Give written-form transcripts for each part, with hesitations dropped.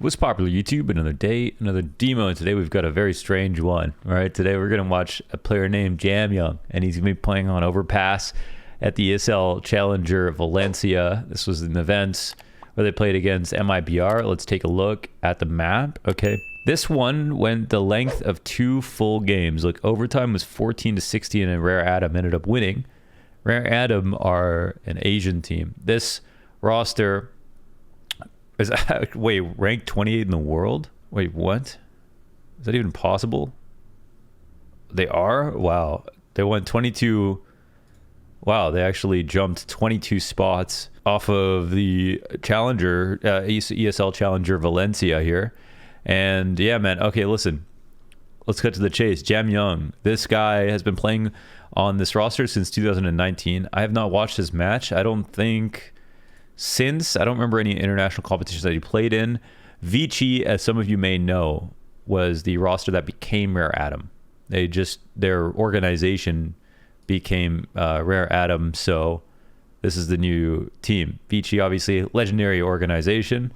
What's popular YouTube? Another day, another demo, and today we've got a very strange one. All right, today we're gonna watch a player named JAMYOUNG, and he's gonna be playing on Overpass at the ESL Challenger Valencia. This was an event where they played against MiBR. Let's take a look at the map. Okay, this one went the length of 2 full games. Like overtime was 14-16, and Rare Atom ended up winning. Rare Atom are an Asian team. This roster is, wait, ranked 28 in the world? Wait, what? Is that even possible? They are? Wow. They went 22. Wow, they actually jumped 22 spots off of the Challenger, ESL Challenger Valencia here. And yeah, man. Okay, listen. Let's cut to the chase. JAMYOUNG. This guy has been playing on this roster since 2019. I have not watched his match. I don't think... I don't remember any international competitions that he played in. Vici, as some of you may know, was the roster that became Rare Atom. Their organization became Rare Atom, so this is the new team. Vici, obviously, legendary organization.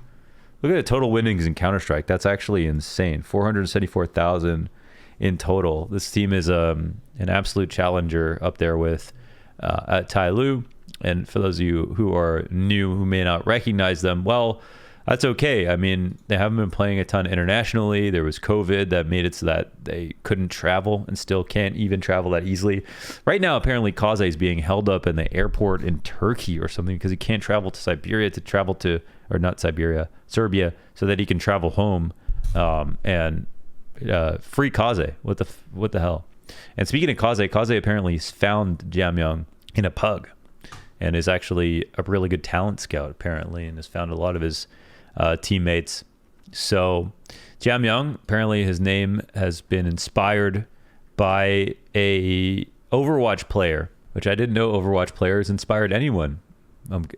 Look at the total winnings in Counter-Strike. That's actually insane. 474,000 in total. This team is an absolute challenger up there with Tai Lu. And for those of you who are new, who may not recognize them, well, that's okay. I mean, they haven't been playing a ton internationally. There was COVID that made it so that they couldn't travel and still can't even travel that easily. Right now, apparently, Kaze is being held up in the airport in Turkey or something because he can't travel to Siberia or not Siberia, Serbia, so that he can travel home and free Kaze. What the hell? And speaking of Kaze apparently found JAMYOUNG in a pug, and is actually a really good talent scout, apparently, and has found a lot of his teammates. So JAMYOUNG, apparently his name has been inspired by a Overwatch player, which I didn't know Overwatch players inspired anyone,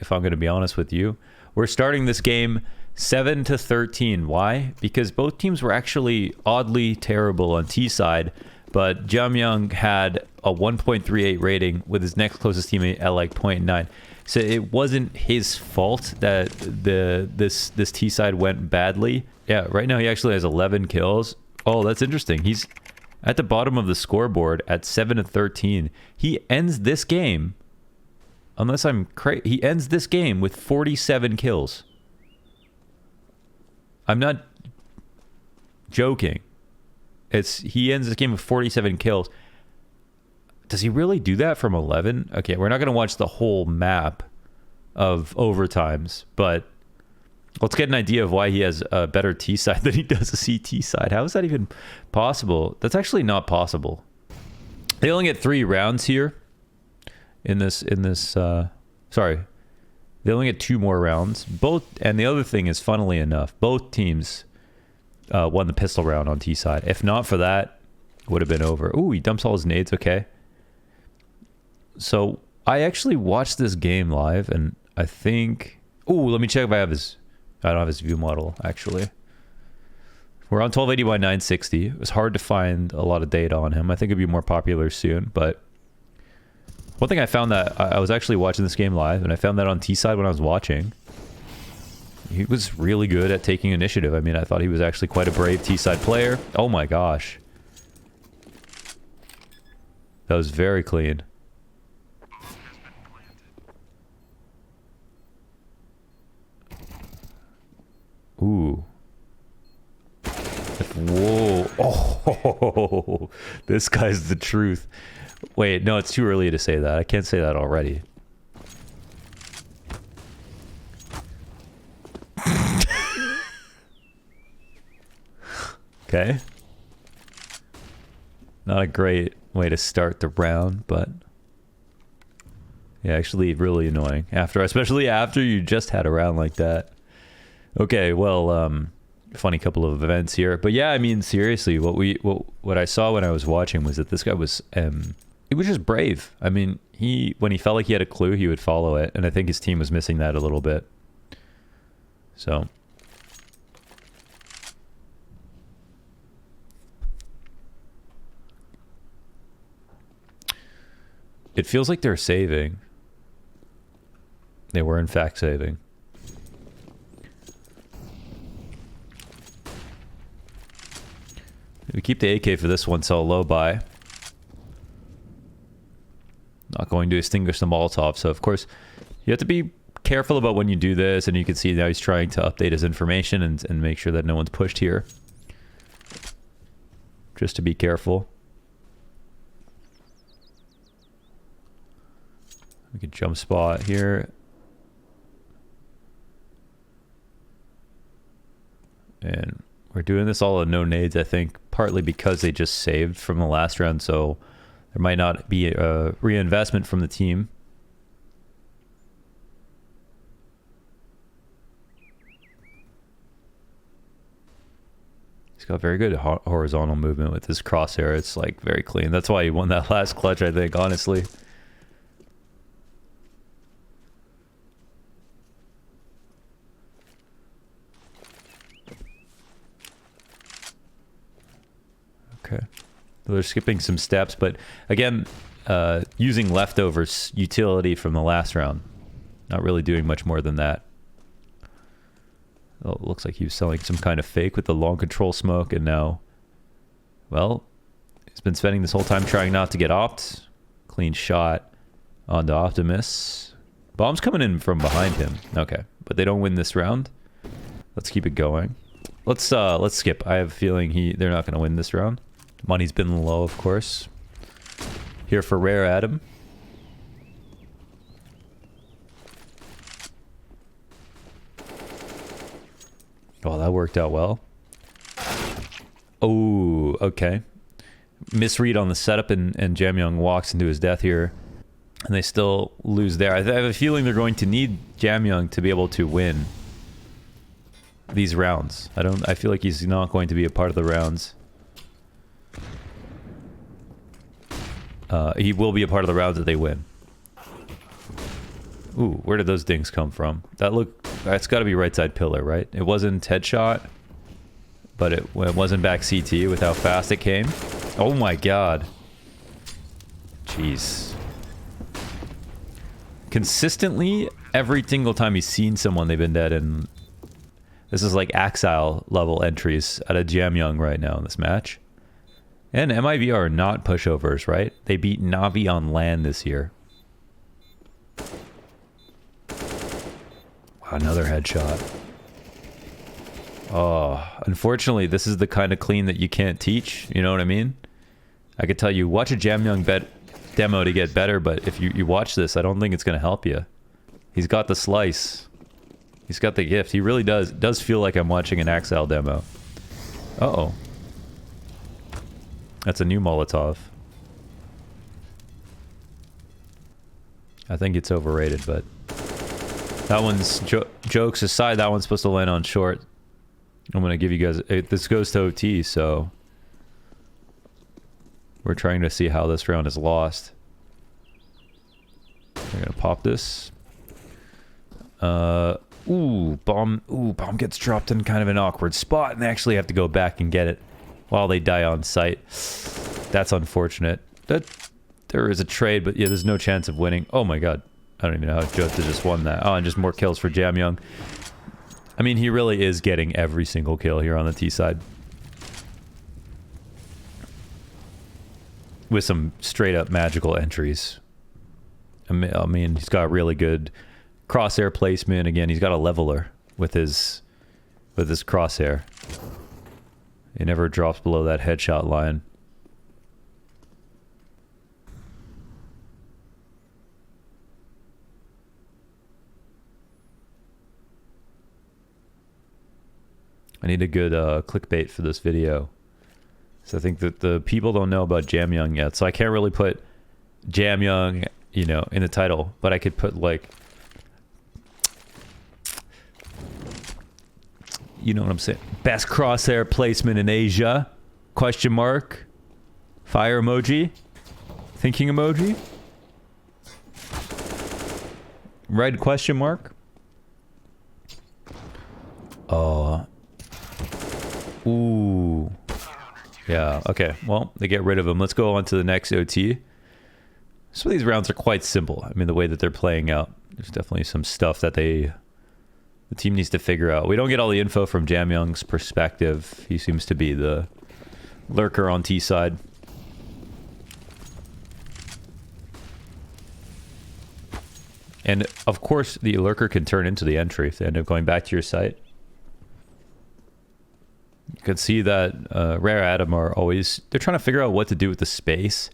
if I'm going to be honest with you. We're starting this game 7-13. Why? Because both teams were actually oddly terrible on T side, but JAMYOUNG had a 1.38 rating with his next closest teammate at like 0.9. So it wasn't his fault that this T side went badly. Yeah, right now he actually has 11 kills. Oh, that's interesting. He's at the bottom of the scoreboard at 7-13. He ends this game, unless I'm crazy, he ends this game with 47 kills. I'm not joking. He ends this game with 47 kills. Does he really do that from 11? Okay, we're not going to watch the whole map of overtimes, but let's get an idea of why he has a better T side than he does a CT side. How is that even possible? That's actually not possible. They only get 3 rounds here sorry. They only get 2 more rounds. And the other thing is, funnily enough, both teams won the pistol round on T side. If not for that, it would have been over. Ooh, he dumps all his nades. Okay. So I actually watched this game live, and I think... Ooh, let me check if I have his... I don't have his view model, actually. We're on 1280 by 960. It was hard to find a lot of data on him. I think it'd be more popular soon, but... One thing I found that... I was actually watching this game live, and I found that on T side when I was watching. He was really good at taking initiative. I mean, I thought he was actually quite a brave T side player. Oh my gosh. That was very clean. Ooh. Whoa. Oh, this guy's the truth. Wait, no, it's too early to say that. I can't say that already. Okay. Not a great way to start the round, but yeah, actually really annoying especially after you just had a round like that. Okay, well, funny couple of events here, but yeah, I mean, seriously, what I saw when I was watching was that this guy was he was just brave. I mean, when he felt like he had a clue, he would follow it, and I think his team was missing that a little bit. So it feels like they're saving. They were in fact saving. We keep the AK for this one, so low buy. Not going to extinguish the Molotov, so of course you have to be careful about when you do this, and you can see now he's trying to update his information and make sure that no one's pushed here. Just to be careful. We could jump spot here. And we're doing this all at no nades, I think, partly because they just saved from the last round, so there might not be a reinvestment from the team. He's got very good horizontal movement with his crosshair. It's like very clean. That's why he won that last clutch, I think, honestly. Okay. They're skipping some steps, but again, using leftovers utility from the last round. Not really doing much more than that. Oh, it looks like he was selling some kind of fake with the long control smoke, and now, well, he's been spending this whole time trying not to get opt. Clean shot onto Optimus. Bomb's coming in from behind him. Okay, but they don't win this round. Let's keep it going. Let's skip. I have a feeling they're not going to win this round. Money's been low, of course. Here for Rare Atom. Oh, that worked out well. Oh, okay. Misread on the setup, and JAMYOUNG walks into his death here. And they still lose there. I have a feeling they're going to need JAMYOUNG to be able to win these rounds. I feel like he's not going to be a part of the rounds. He will be a part of the rounds that they win. Ooh, where did those dings come from? That's got to be right side pillar, right? It wasn't headshot, but it wasn't back CT with how fast it came. Oh my god. Jeez. Consistently, every single time he's seen someone, they've been dead, and this is like Axile level entries out of JAMYOUNG right now in this match. And MiBR are not pushovers, right? They beat NAVI on land this year. Wow, another headshot. Oh, unfortunately, this is the kind of clean that you can't teach. You know what I mean? I could tell you, watch a JAMYOUNG demo to get better, but if you watch this, I don't think it's going to help you. He's got the slice. He's got the gift. He really does. It does feel like I'm watching an Axile demo. Uh-oh. That's a new Molotov. I think it's overrated, but that one's jokes aside. That one's supposed to land on short. I'm gonna give you guys. This goes to OT, so we're trying to see how this round is lost. We're gonna pop this. Ooh, bomb. Ooh, bomb gets dropped in kind of an awkward spot, and they actually have to go back and get it while they die on site. That's unfortunate. There is a trade, but yeah, there's no chance of winning. Oh my god. I don't even know how Jota just won that. Oh, and just more kills for JAMYOUNG. I mean, he really is getting every single kill here on the T side. With some straight up magical entries. I mean, he's got really good crosshair placement. Again, he's got a leveler with his crosshair. It never drops below that headshot line. I need a good clickbait for this video. So I think that the people don't know about JAMYOUNG yet. So I can't really put JAMYOUNG, you know, in the title. But I could put like... You know what I'm saying? Best crosshair placement in Asia? Question mark? Fire emoji? Thinking emoji? Red question mark? Oh. Ooh. Yeah, okay. Well, they get rid of him. Let's go on to the next OT. Some of these rounds are quite simple. I mean, the way that they're playing out. There's definitely some stuff that the team needs to figure out. We don't get all the info from JAMYOUNG's perspective. He seems to be the Lurker on T side. And of course, the lurker can turn into the entry if they end up going back to your site. You can see that Rare Atom are always... They're trying to figure out what to do with the space.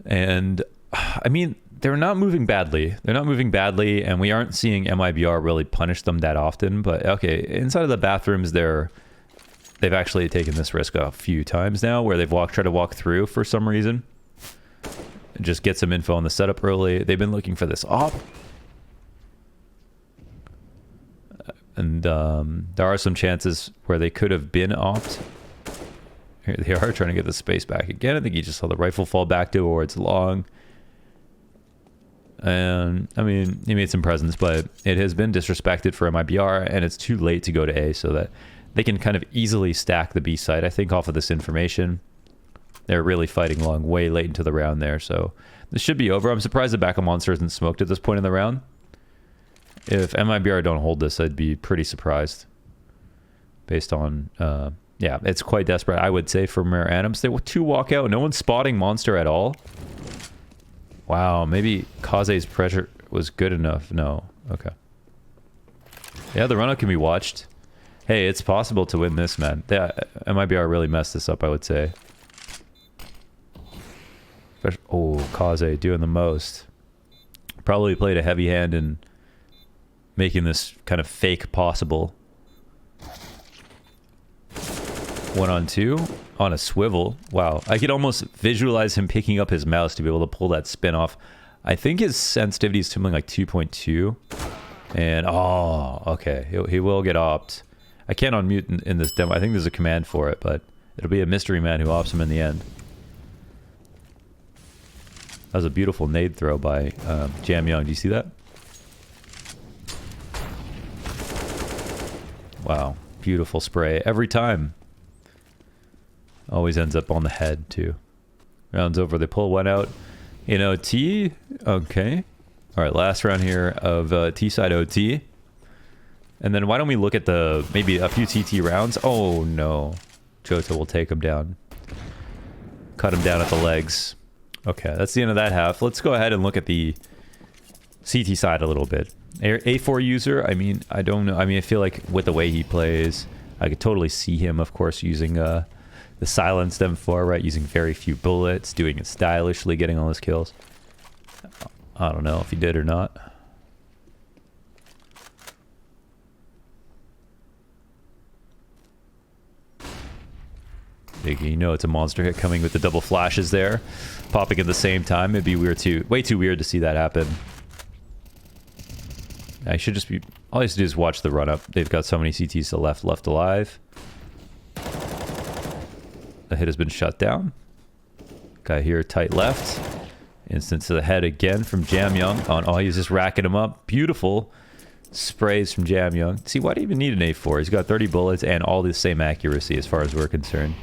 And, I mean, they're not moving badly. They're not moving badly, and we aren't seeing MiBR really punish them that often. But, okay, inside of the bathrooms, they've actually taken this risk a few times now, where they've tried to walk through for some reason. And just get some info on the setup early. They've been looking for this op. And there are some chances where they could have been opt. Here they are trying to get the space back again. I think he just saw the rifle fall back towards long. And, I mean, he made some presence, but it has been disrespected for MiBR, and it's too late to go to A, so that they can kind of easily stack the B side, I think, off of this information. They're really fighting long way late into the round there, so this should be over. I'm surprised the backup monster isn't smoked at this point in the round. If MiBR don't hold this, I'd be pretty surprised. Based on, yeah, it's quite desperate, I would say, from Rare Atoms. They were 2 walkout, no one's spotting monster at all. Wow, maybe Kaze's pressure was good enough. No, okay. Yeah, the run-up can be watched. Hey, it's possible to win this, man. MiBR really messed this up, I would say. Oh, Kaze doing the most. Probably played a heavy hand in making this kind of fake possible. 1-on-2 on a swivel. Wow, I could almost visualize him picking up his mouse to be able to pull that spin off. I think his sensitivity is something like 2.2. And, oh, okay. He will get opt. I can't unmute in this demo. I think there's a command for it, but it'll be a mystery man who opts him in the end. That was a beautiful nade throw by JAMYOUNG. Do you see that? Wow. Beautiful spray. Every time. Always ends up on the head, too. Round's over. They pull one out in OT. Okay. All right, last round here of T-side OT. And then why don't we look at maybe a few TT rounds? Oh, no. Jota will take him down. Cut him down at the legs. Okay, that's the end of that half. Let's go ahead and look at the CT side a little bit. A4 user, I mean, I don't know. I mean, I feel like with the way he plays, I could totally see him, of course, using the silenced M4, right? Using very few bullets, doing it stylishly, getting all his kills. I don't know if he did or not. You know it's a monster hit coming with the double flashes there. Popping at the same time. It'd be weird way too weird to see that happen. I should just be... All I have to do is watch the run-up. They've got so many CTs to left alive. The hit has been shut down. Guy here, tight left. Instant to the head again from JAMYOUNG. Oh, he's just racking him up. Beautiful sprays from JAMYOUNG. See, why do you even need an A4? He's got 30 bullets and all the same accuracy as far as we're concerned.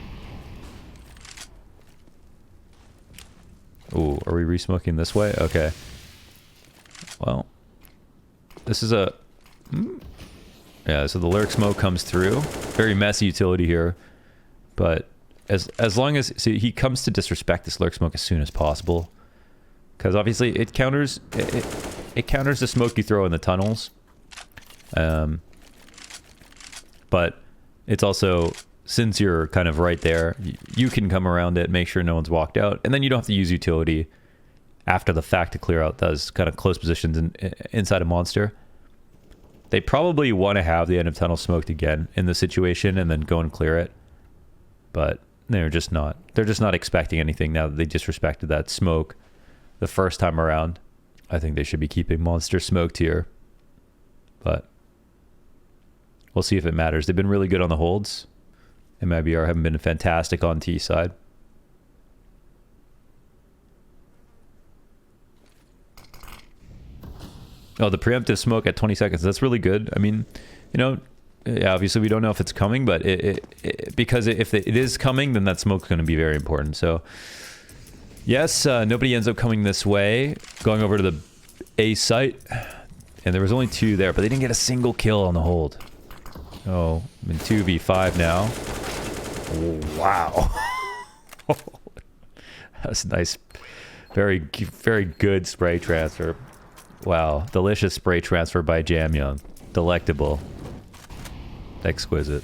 Ooh, are we re-smoking this way? Okay. Well, this is a... Yeah, so the lurk smoke comes through. Very messy utility here. But as long as... See, he comes to disrespect this lurk smoke as soon as possible. Because obviously it counters... It counters the smoke you throw in the tunnels. But it's also... Since you're kind of right there, you can come around it, make sure no one's walked out, and then you don't have to use utility after the fact to clear out those kind of close positions inside a monster. They probably want to have the end of tunnel smoked again in the situation and then go and clear it. But they're just not expecting anything now that they disrespected that smoke the first time around. I think they should be keeping monster smoked here. But we'll see if it matters. They've been really good on the holds. MiBR haven't been fantastic on T side. Oh, the preemptive smoke at 20 seconds. That's really good. I mean, you know, yeah, obviously we don't know if it's coming, but because if it is coming, then that smoke's going to be very important. So, yes, nobody ends up coming this way. Going over to the A site. And there was only 2 there, but they didn't get a single kill on the hold. Oh, I'm in 2v5 now. Wow. That's nice. Very, very good spray transfer. Wow. Delicious spray transfer by JAMYOUNG. Delectable. Exquisite.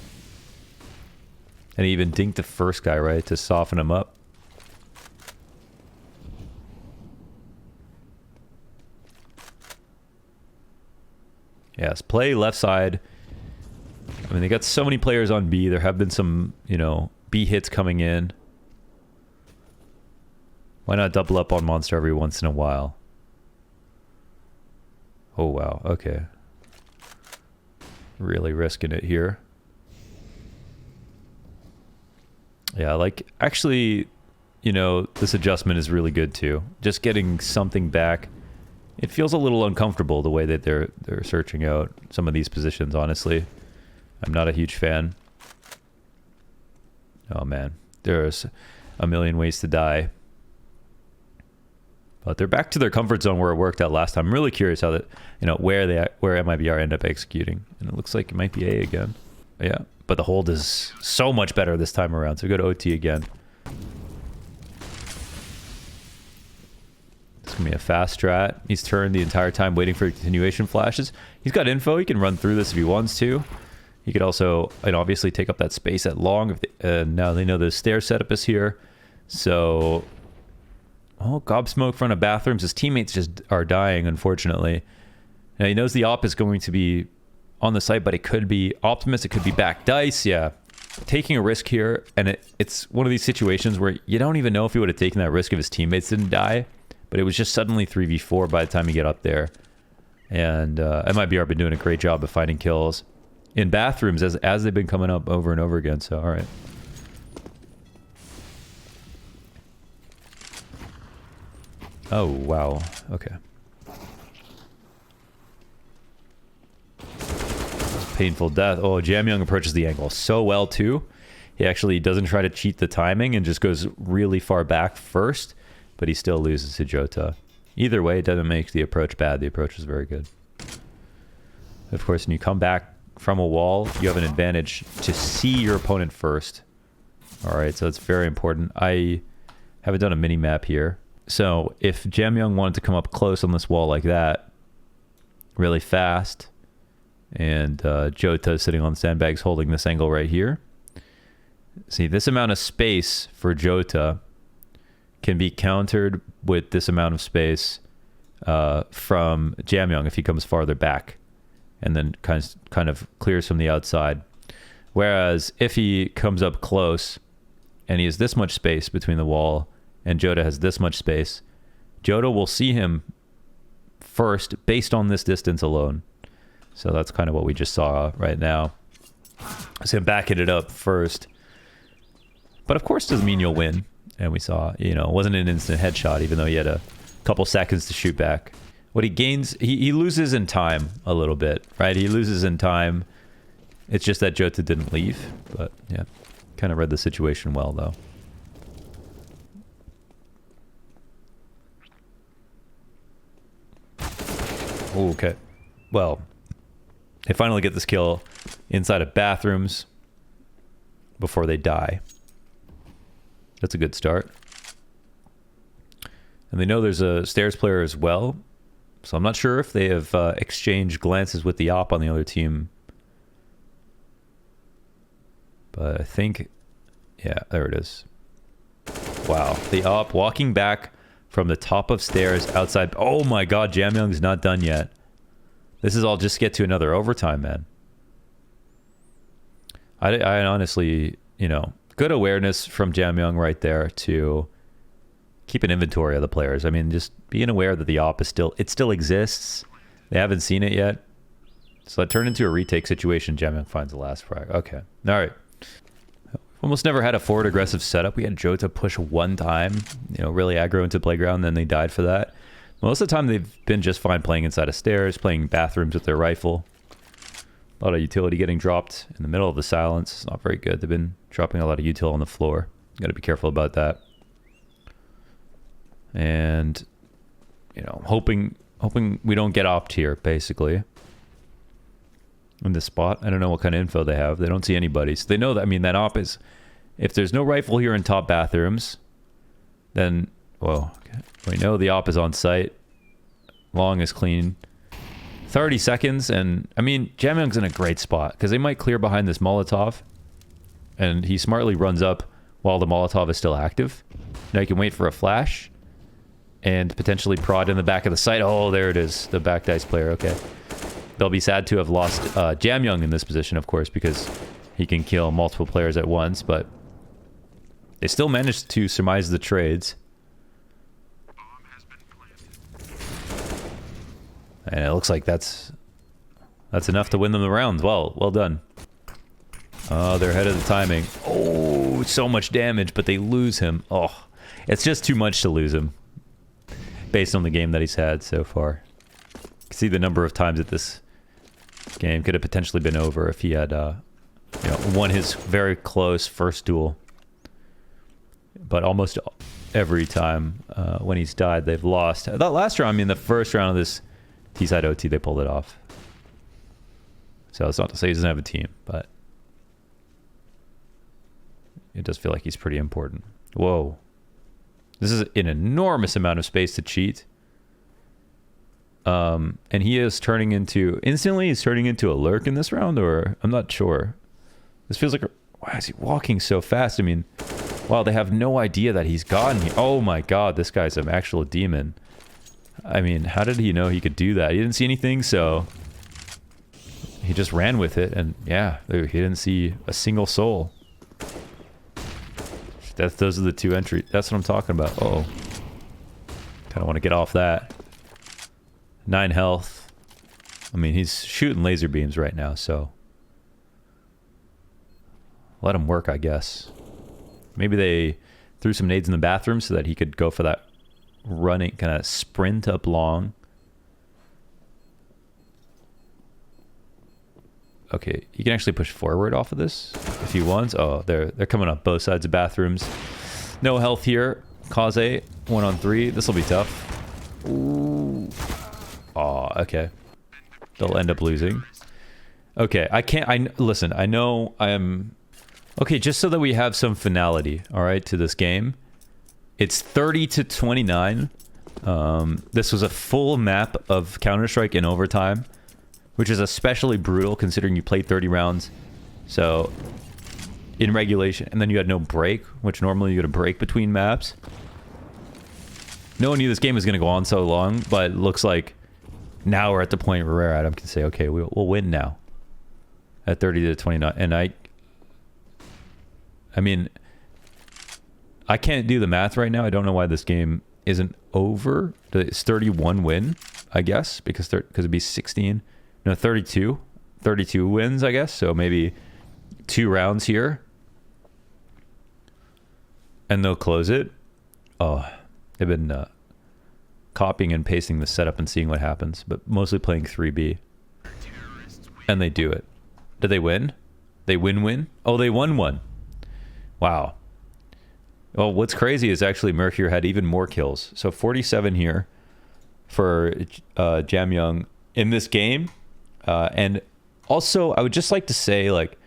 And he even dinked the first guy, right? To soften him up. Yes, play left side. I mean, they got so many players on B. There have been some, you know, B hits coming in. Why not double up on Monster every once in a while? Oh, wow. Okay. Really risking it here. Yeah, like, actually, you know, this adjustment is really good too. Just getting something back. It feels a little uncomfortable the way that they're searching out some of these positions, honestly. I'm not a huge fan. Oh man, there's a million ways to die. But they're back to their comfort zone where it worked out last time. I'm really curious how that, you know, where MiBR end up executing. And it looks like it might be A again. But yeah, but the hold is so much better this time around. So go to OT again. It's gonna be a fast strat. He's turned the entire time waiting for continuation flashes. He's got info. He can run through this if he wants to. He could also, and obviously, take up that space at long. If they, now they know the stair setup is here. So, oh, gob smoke front of bathrooms. His teammates just are dying, unfortunately. Now he knows the op is going to be on the site, but it could be Optimus. It could be back dice. Yeah, taking a risk here, and it's one of these situations where you don't even know if he would have taken that risk if his teammates didn't die. But it was just suddenly 3v4 by the time you get up there. And MiBR been doing a great job of finding kills in bathrooms as they've been coming up over and over again. So, all right. Oh, wow. Okay. Painful death. Oh, JAMYOUNG approaches the angle so well, too. He actually doesn't try to cheat the timing and just goes really far back first. But he still loses to Jota. Either way, it doesn't make the approach bad. The approach is very good. Of course, when you come back from a wall, you have an advantage to see your opponent first. All right, so it's very important. I haven't done a mini map here. So if JAMYOUNG wanted to come up close on this wall like that, really fast, and Jota is sitting on sandbags holding this angle right here. See, this amount of space for Jota can be countered with this amount of space from JAMYOUNG if he comes farther back and then kind of clears from the outside. Whereas if he comes up close and he has this much space between the wall and Jota has this much space, Jota will see him first based on this distance alone. So that's kind of what we just saw right now. So him backing it up first. But of course doesn't mean you'll win. And we saw, you know, it wasn't an instant headshot, even though he had a couple seconds to shoot back. What he gains, he loses in time a little bit, right? He loses in time. It's just that Jota didn't leave. But, yeah, kind of read the situation well, though. Ooh, okay. Well, they finally get this kill inside of bathrooms before they die. That's a good start. And they know there's a stairs player as well. So I'm not sure if they have exchanged glances with the op on the other team. But I think, yeah, there it is. Wow. The op walking back from the top of stairs outside. Oh my god, JAMYOUNG's not done yet. This is all just get to another overtime, man. I honestly, you know, good awareness from JAMYOUNG right there to keep an inventory of the players. I mean, just being aware that the op is still exists. They haven't seen it yet. So that turned into a retake situation. JAMYOUNG finds the last frag. Okay. All right. Almost never had a forward aggressive setup. We had Jota push one time, you know, really aggro into playground, then they died for that. Most of the time they've been just fine playing inside of stairs, playing bathrooms with their rifle. A lot of utility getting dropped in the middle of the silence. It's not very good. They've been dropping a lot of util on the floor. Got to be careful about that. And, you know, hoping we don't get opt here, basically. In this spot. I don't know what kind of info they have. They don't see anybody. So they know that, I mean, that op is If there's no rifle here in top bathrooms, then, well, we know the op is on site. Long is clean. 30 seconds, and I mean, JAMYOUNG's in a great spot because they might clear behind this Molotov, and he smartly runs up while the Molotov is still active. Now he can wait for a flash and potentially prod in the back of the site. Oh, there it is, the back dice player. Okay, they'll be sad to have lost JAMYOUNG in this position, of course, because he can kill multiple players at once, but they still managed to surmise the trades. And it looks like that's enough to win them the rounds. Well done. Oh, they're ahead of the timing. Oh, so much damage, but they lose him. Oh, it's just too much to lose him based on the game that he's had so far. You can see the number of times that this game could have potentially been over if he had you know, won his very close first duel. But almost every time when he's died, they've lost. That last round, I mean, the first round of this T-side OT, they pulled it off. So it's not to say he doesn't have a team, but it does feel like he's pretty important. Whoa. This is an enormous amount of space to cheat. And he is turning into... Instantly, he's turning into a lurk in this round, or... I'm not sure. This feels like... Why is he walking so fast? I mean... Wow, they have no idea that he's gotten here. Oh my god, this guy's an actual demon. I mean, how did he know he could do that? He didn't see anything, so he just ran with it, and yeah, he didn't see a single soul. Those are the two entries. That's what I'm talking about. Uh-oh. Kind of want to get off that. 9 health. I mean, he's shooting laser beams right now, so let him work, I guess. Maybe they threw some nades in the bathroom so that he could go for that running kind of sprint up long. Okay, he can actually push forward off of this if he wants. Oh, they're coming up both sides of bathrooms. No health here. Kaze 1-on-3. This will be tough. Ooh. Oh, okay. They'll end up losing. Okay, listen, I know I am... Okay, just so that we have some finality, all right, to this game. It's 30-29. This was a full map of Counter-Strike in overtime, which is especially brutal considering you played 30 rounds. So, in regulation, and then you had no break, which normally you get a break between maps. No one knew this game was going to go on so long, but it looks like now we're at the point where Rare Atom can say, okay, we'll win now. At 30-29. And I mean... I can't do the math right now. I don't know why this game isn't over. It's 31 win, I guess, because it'd be 16. No, 32. 32 wins, I guess. So maybe 2 rounds here. And they'll close it. Oh, they've been copying and pasting the setup and seeing what happens, but mostly playing 3B. And they do it. Did they win? They win? Oh, they won one. Wow. Well, what's crazy is actually Mercury had even more kills. So 47 here for JAMYOUNG in this game. And also, I would just like to say, like,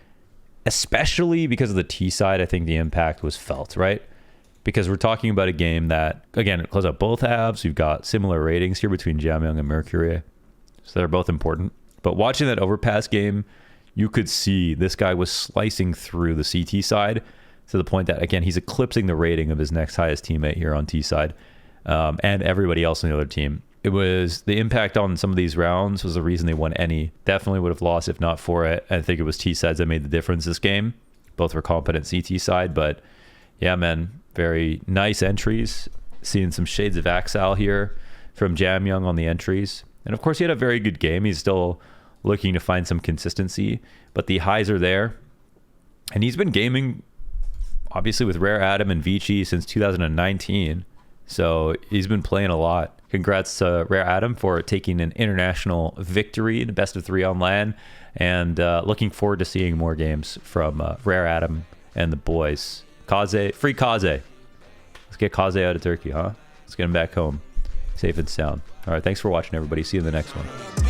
especially because of the T side, I think the impact was felt, right? Because we're talking about a game that, again, it closed out both halves. We've got similar ratings here between JAMYOUNG and Mercury. So they're both important. But watching that overpass game, you could see this guy was slicing through the CT side, to the point that, again, he's eclipsing the rating of his next highest teammate here on T side, and everybody else on the other team. It was the impact on some of these rounds was the reason they won any. Definitely would have lost if not for it. I think it was T sides that made the difference this game. Both were competent CT side, but yeah, man, very nice entries. Seeing some shades of Axal here from JAMYOUNG on the entries. And of course, he had a very good game. He's still looking to find some consistency, but the highs are there. And he's been gaming obviously with Rare Atom and Vici since 2019. So he's been playing a lot. Congrats to Rare Atom for taking an international victory in the best of 3 on LAN. And looking forward to seeing more games from Rare Atom and the boys. Kaze, free Kaze. Let's get Kaze out of Turkey, huh? Let's get him back home. Safe and sound. All right, thanks for watching, everybody. See you in the next one.